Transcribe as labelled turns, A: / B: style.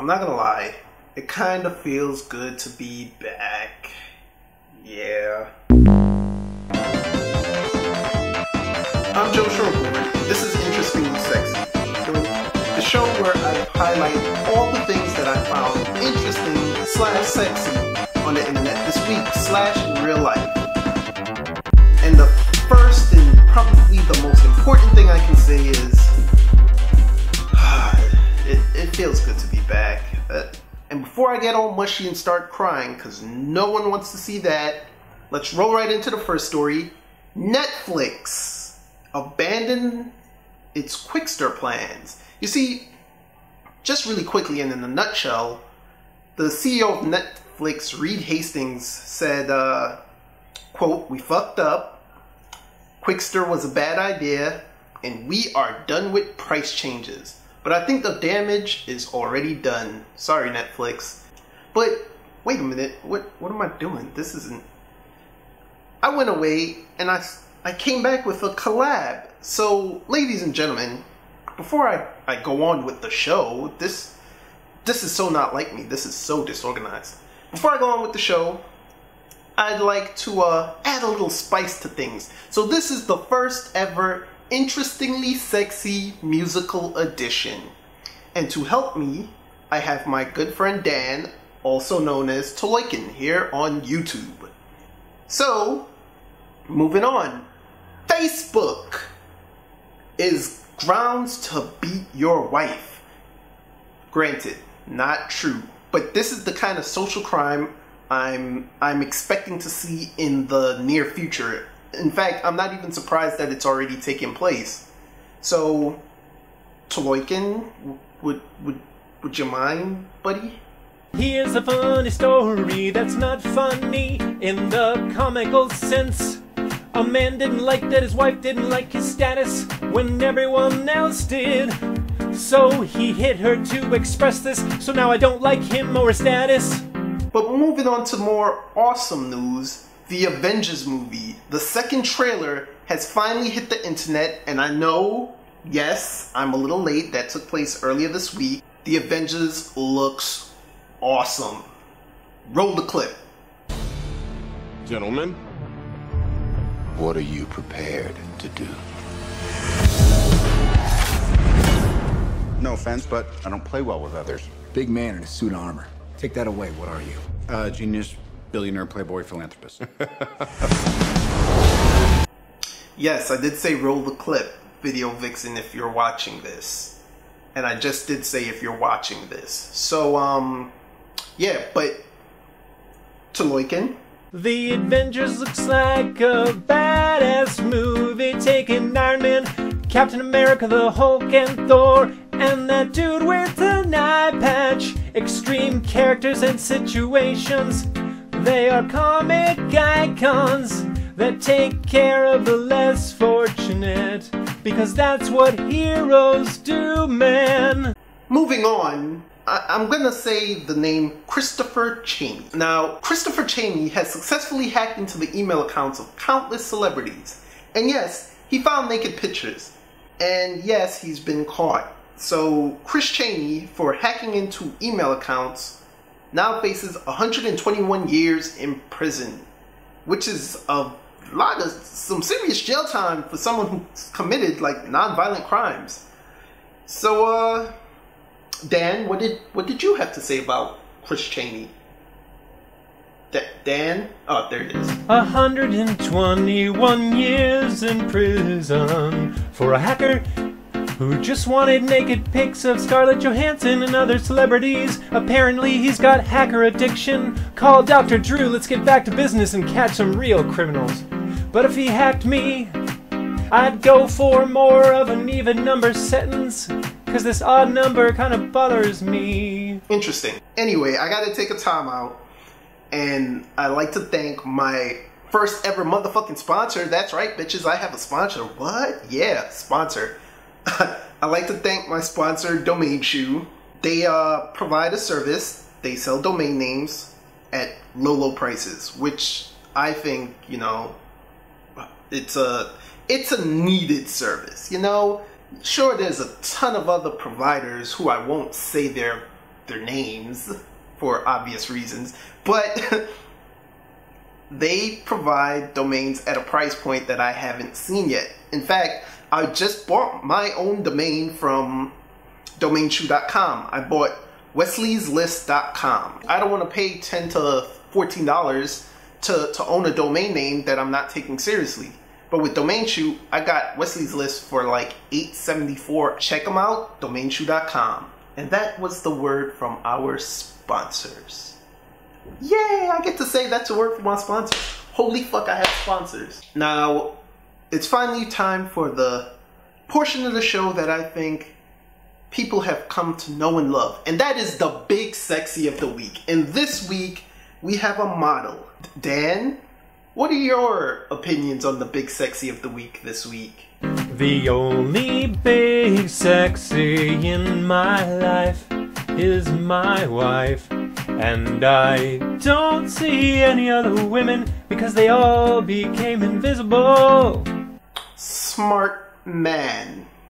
A: I'm not gonna lie, it kind of feels good to be back. Yeah. I'm Joe Shortboard. This is Interestingly Sexy, the show where I highlight all the things that I found interesting / sexy on the internet this week / in real life. And the first and probably the most important thing I can say is it feels good to be back. And before I get all mushy and start crying, because no one wants to see that, let's roll right into the first story. Netflix abandoned its Qwikster plans. You see, just really quickly and in a nutshell, the CEO of Netflix, Reed Hastings, said, quote, "We fucked up. Qwikster was a bad idea, and we are done with price changes. But I think the damage is already done. Sorry, Netflix." But wait a minute, what am I doing? This isn't... I went away and I came back with a collab. So, ladies and gentlemen, before I go on with the show, this is so not like me. This is so disorganized. Before I go on with the show, I'd like to add a little spice to things. So this is the first ever Interestingly Sexy musical edition. And to help me, I have my good friend Dan, also known as Tulleuchen, here on YouTube. So, moving on. Facebook is grounds to beat your wife. Granted, not true. But this is the kind of social crime I'm expecting to see in the near future. In fact, I'm not even surprised that it's already taken place. So, Tulleuchen, would you mind, buddy?
B: Here's a funny story that's not funny in the comical sense. A man didn't like that his wife didn't like his status when everyone else did. So he hit her to express this, so now I don't like him or his status.
A: But moving on to more awesome news, the Avengers movie, the second trailer, has finally hit the internet, and I know, yes, I'm a little late, that took place earlier this week. The Avengers looks awesome. Roll the clip.
C: Gentlemen, what are you prepared to do?
D: No offense, but I don't play well with others.
E: Big man in a suit of armor. Take that away, what are you?
D: Genius, billionaire, playboy, philanthropist.
A: Yes, I did say roll the clip, Video Vixen, if you're watching this. And I just did say if you're watching this. So, yeah, but Tulleuchen.
B: The Avengers looks like a badass movie taking Iron Man, Captain America, the Hulk, and Thor, and that dude with an eye patch. Extreme characters and situations. They are comic icons that take care of the less fortunate, because that's what heroes do, man.
A: Moving on, I'm gonna say the name Christopher Cheney. Now, Christopher Cheney has successfully hacked into the email accounts of countless celebrities. And yes, he found naked pictures. And yes, he's been caught. So, Chris Cheney, for hacking into email accounts, now faces 121 years in prison, which is some serious jail time for someone who's committed like non-violent crimes. So, Dan, what did you have to say about Chris Cheney? Dan? Oh, there it is.
B: 121 years in prison for a hacker who just wanted naked pics of Scarlett Johansson and other celebrities. Apparently he's got hacker addiction. Call Dr. Drew, let's get back to business and catch some real criminals. But if he hacked me, I'd go for more of an even number sentence, cause this odd number kind of bothers me.
A: Interesting. Anyway, I gotta take a time out, and I'd like to thank my first ever motherfucking sponsor. That's right, bitches, I have a sponsor. What? Yeah, sponsor. I'd like to thank my sponsor, Domain Shoe. They provide a service. They sell domain names at low prices, which I think, you know, it's a needed service, you know? Sure, there's a ton of other providers who I won't say their their names for obvious reasons, but they provide domains at a price point that I haven't seen yet. In fact, I just bought my own domain from domainshoe.com. I bought wesleysList.com. I don't want to pay $10 to $14 to own a domain name that I'm not taking seriously. But with DomainShoe, I got Wesley's List for like $8.74. Check them out, domainshoe.com. And that was the word from our sponsors. Yay, I get to say that's a word from my sponsors. Holy fuck, I have sponsors. Now, it's finally time for the portion of the show that I think people have come to know and love. And that is the Big Sexy of the Week. And this week, we have a model. Dan, what are your opinions on the Big Sexy of the Week this week?
B: The only big sexy in my life is my wife. And I don't see any other women because they all became invisible.
A: Smart man.